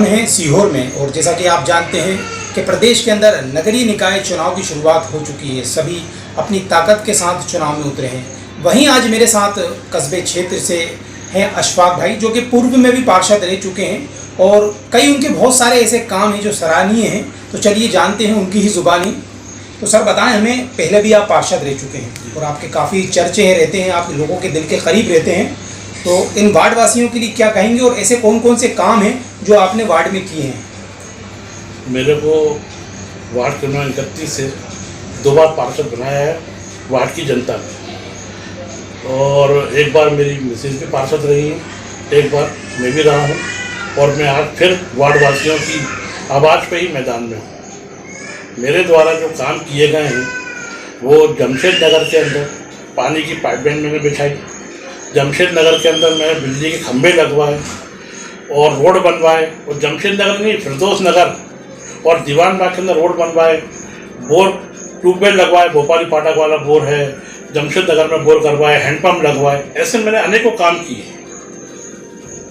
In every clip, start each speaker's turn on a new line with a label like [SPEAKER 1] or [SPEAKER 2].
[SPEAKER 1] हम हैं सीहोर में और जैसा कि आप जानते हैं कि प्रदेश के अंदर नगरीय निकाय चुनाव की शुरुआत हो चुकी है। सभी अपनी ताकत के साथ चुनाव में उतरे हैं। वहीं आज मेरे साथ कस्बे क्षेत्र से हैं अशफाक भाई, जो कि पूर्व में भी पार्षद रह चुके हैं और कई उनके बहुत सारे ऐसे काम हैं जो सराहनीय हैं। तो चलिए जानते हैं उनकी ही ज़ुबानी। तो सर बताएं हमें, पहले भी आप पार्षद रह चुके हैं और आपके काफ़ी चर्चे रहते हैं, आप लोगों के दिल के करीब रहते हैं। तो इन वार्ड वासियों के लिए क्या कहेंगे और ऐसे कौन कौन से काम हैं जो आपने वार्ड में किए हैं?
[SPEAKER 2] मेरे को वार्ड चुनाव 31 से 2 बार पार्षद बनाया है वार्ड की जनता ने, और एक बार मेरी मिसेज भी पार्षद रही है, एक बार मैं भी रहा हूँ, और मैं आज फिर वार्ड वासियों की आवाज़ पे ही मैदान में हूँ। मेरे द्वारा जो काम किए गए हैं वो जमशेद नगर के अंदर पानी की पाइपलाइन मैंने बिछाई, जमशेद नगर के अंदर मैंने बिजली के खंभे लगवाए और रोड बनवाए, और जमशेद नगर नहीं फिरदौस नगर और दीवान बाग के अंदर रोड बनवाए, बोर ट्यूबवेल लगवाए, भोपाली फाटक वाला बोर है, जमशेद नगर में बोर करवाए, हैंडपम्प लगवाए। ऐसे मैंने अनेकों काम किए।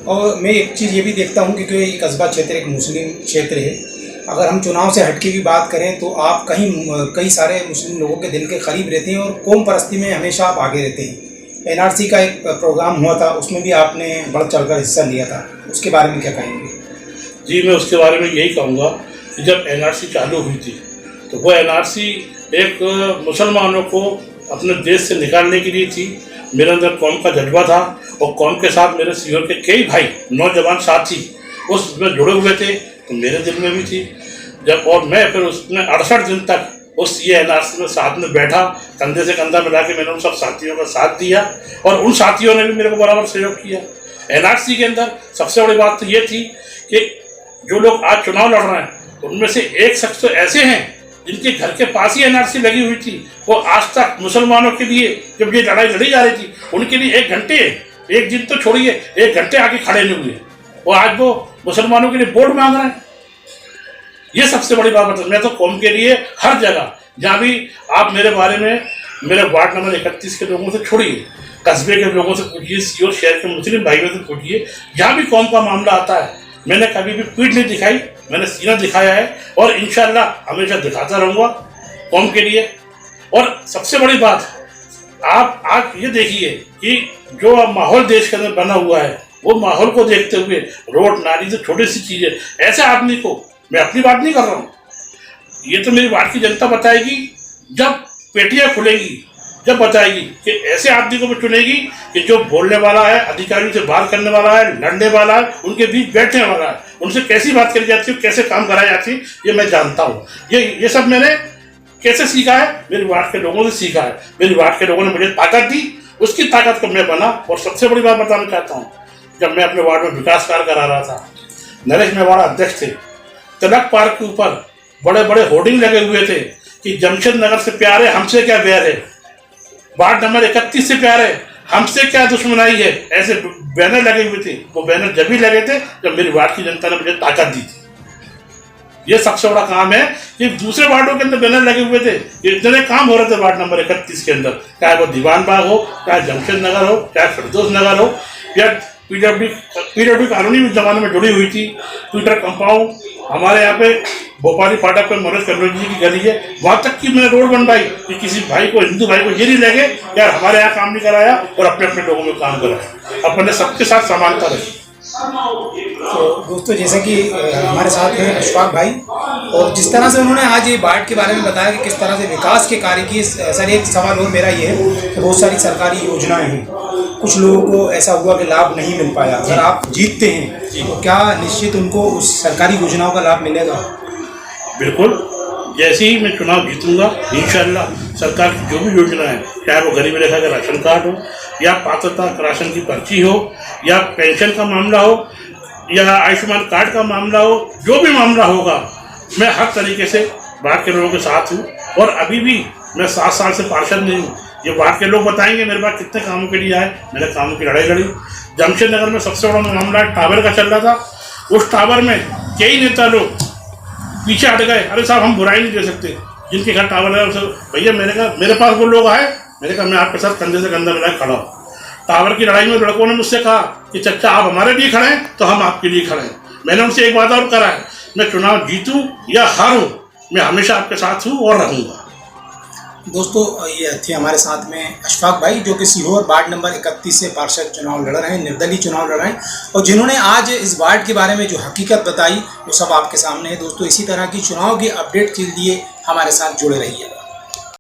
[SPEAKER 1] और मैं एक चीज़ ये भी देखता हूँ क्योंकि ये कस्बा क्षेत्र एक मुस्लिम क्षेत्र है। अगर हम चुनाव से हटके भी बात करें तो आप कई सारे मुस्लिम लोगों के दिल के करीब रहते हैं और कौम परस्ती में हमेशा आप आगे रहते हैं। एनआरसी का एक प्रोग्राम हुआ था, उसमें भी आपने बढ़ चढ़कर हिस्सा लिया था, उसके बारे में क्या कहेंगे?
[SPEAKER 2] जी, मैं उसके बारे में यही कहूँगा कि जब एनआरसी चालू हुई थी तो वो एनआरसी एक मुसलमानों को अपने देश से निकालने के लिए थी। मेरे अंदर कौम का जज्बा था और कौम के साथ मेरे सीहोर के कई भाई नौजवान साथी उसमें जुड़े हुए थे, तो मेरे दिल में भी थी जब, और मैं फिर उसमें 68 दिन तक उस ये एनआरसी में साथ में बैठा, कंधे से कंधा मिला के मैंने उन सब साथियों का साथ दिया और उन साथियों ने भी मेरे को बराबर सहयोग किया। एनआरसी के अंदर सबसे बड़ी बात तो ये थी कि जो लोग आज चुनाव लड़ रहे हैं उनमें से एक शख्स तो ऐसे हैं जिनके घर के पास ही एनआरसी लगी हुई थी। वो आज तक मुसलमानों के लिए जब ये लड़ाई लड़ी जा रही थी उनके लिए 1 घंटे, एक दिन तो छोड़िए 1 घंटे आके खड़े नहीं हुए, और आज वो मुसलमानों के लिए वोट मांग रहे हैं। ये सबसे बड़ी बात है। मैं तो कौम के लिए हर जगह, जहाँ भी आप मेरे बारे में मेरे वार्ड नंबर 31 के लोगों से छोड़िए, कस्बे के लोगों से पूछिए, सीहोर शहर के मुस्लिम भाइयों से पूछिए, जहाँ भी कौम का मामला आता है मैंने कभी भी पीठ नहीं दिखाई, मैंने सीना दिखाया है और इंशाल्लाह हमेशा दिखाता रहूँगा कौम के लिए। और सबसे बड़ी बात, आप आज ये देखिए कि जो माहौल देश के अंदर बना हुआ है वो माहौल को देखते हुए रोड नाली से छोटी सी चीज़ें, ऐसे आदमी को, मैं अपनी बात नहीं कर रहा हूँ, ये तो मेरी वार्ड की जनता बताएगी जब पेटियां खुलेगी, जब बताएगी कि ऐसे आदमी को भी चुनेगी कि जो बोलने वाला है, अधिकारियों से बात करने वाला है, लड़ने वाला है, उनके बीच बैठने वाला है, उनसे कैसी बात करी जाती है, कैसे काम कराई जाती है, ये मैं जानता हूँ। ये सब मैंने कैसे सीखा है? मेरी वार्ड के लोगों से सीखा है। मेरी वार्ड के लोगों ने मुझे ताकत दी, उसकी ताकत को मैं बना। और सबसे बड़ी बात बताना चाहता हूँ, जब मैं अपने वार्ड में विकास कार्य करा रहा था, नरेश मेवाड़ा अध्यक्ष थे, तिलक पार्क के ऊपर बड़े बड़े होर्डिंग लगे हुए थे कि जमशेद नगर से प्यार है, हमसे क्या बैर है, वार्ड नंबर 31 से प्यार है, हमसे क्या दुश्मनाई है, ऐसे बैनर लगे हुए थे। वो बैनर जब भी लगे थे जब मेरी वार्ड की जनता ने मुझे ताकत दी थी। ये सबसे बड़ा काम है कि दूसरे वार्डों के अंदर बैनर लगे हुए थे, इतने काम हो रहे थे वार्ड नंबर 31 के अंदर, चाहे वो दीवान बाग हो, चाहे जमशेद नगर हो, चाहे फिरदौस नगर हो, या पीडब्ल्यू कॉलोनी उस जमाने में जुड़ी हुई थी, ट्विटर कंपाउंड, हमारे यहाँ पे भोपाली फाटक पे मनोज कन्नौज जी की गली है, वहाँ तक की मैंने रोड बनवाई कि किसी भाई को, हिंदू भाई को ये नहीं लगे यार हमारे यहाँ काम नहीं कराया और अपने अपने लोगों में काम कराया। अपने सबके साथ समानता रही।
[SPEAKER 1] तो दोस्तों, जैसे कि हमारे साथ हैं अशफाक भाई, और जिस तरह से उन्होंने आज ये वार्ड के बारे में बताया कि किस तरह से विकास के कार्य किए। सर, एक सवाल और मेरा ये है कि बहुत सारी सरकारी योजनाएं हैं, कुछ लोगों को ऐसा हुआ कि लाभ नहीं मिल पाया। अगर आप जीतते हैं तो क्या निश्चित उनको उस सरकारी योजनाओं का लाभ मिलेगा?
[SPEAKER 2] बिल्कुल, जैसे ही मैं चुनाव जीतूंगा इंशाअल्लाह सरकार की जो भी योजना है, चाहे वो गरीबी रेखा का राशन कार्ड हो, या पात्रता राशन की पर्ची हो, या पेंशन का मामला हो, या आयुष्मान कार्ड का मामला हो, जो भी मामला होगा, मैं हर तरीके से वार्ड के लोगों के साथ हूँ। और अभी भी मैं 7 साल से पार्षद नहीं हूँ, ये वार्ड के लोग बताएंगे मेरे पास कितने कामों के लिए आए। मैंने कामों की लड़ाई लड़ी। जमशेद नगर में सबसे बड़ा मामला टावर का चल रहा था, उस टावर में कई नेता लोग पीछे हट गए। अरे साहब, हम बुराई नहीं दे सकते, जिनके घर टावर है भैया, मैंने कहा मेरे पास वो लोग आए, मैंने कहा मैं आपके साथ कंधे से कंधा मिला खड़ा हूँ। टावर की लड़ाई में लड़कों ने मुझसे कहा कि चचा आप हमारे लिए खड़े हैं तो हम आपके लिए खड़े हैं। मैंने उनसे एक वादा और करा है, मैं चुनाव जीतूं या हारूं, मैं हमेशा आपके साथ हूं और रहूंगा।
[SPEAKER 1] दोस्तों, ये थे हमारे साथ में अशफाक भाई, जो कि सीहोर वार्ड नंबर 31 से पार्षद चुनाव लड़ रहे हैं, निर्दलीय चुनाव लड़ रहे हैं, और जिन्होंने आज इस वार्ड के बारे में जो हकीकत बताई वो सब आपके सामने है। दोस्तों, इसी तरह की चुनाव की अपडेट के लिए हमारे साथ जुड़े रहिए।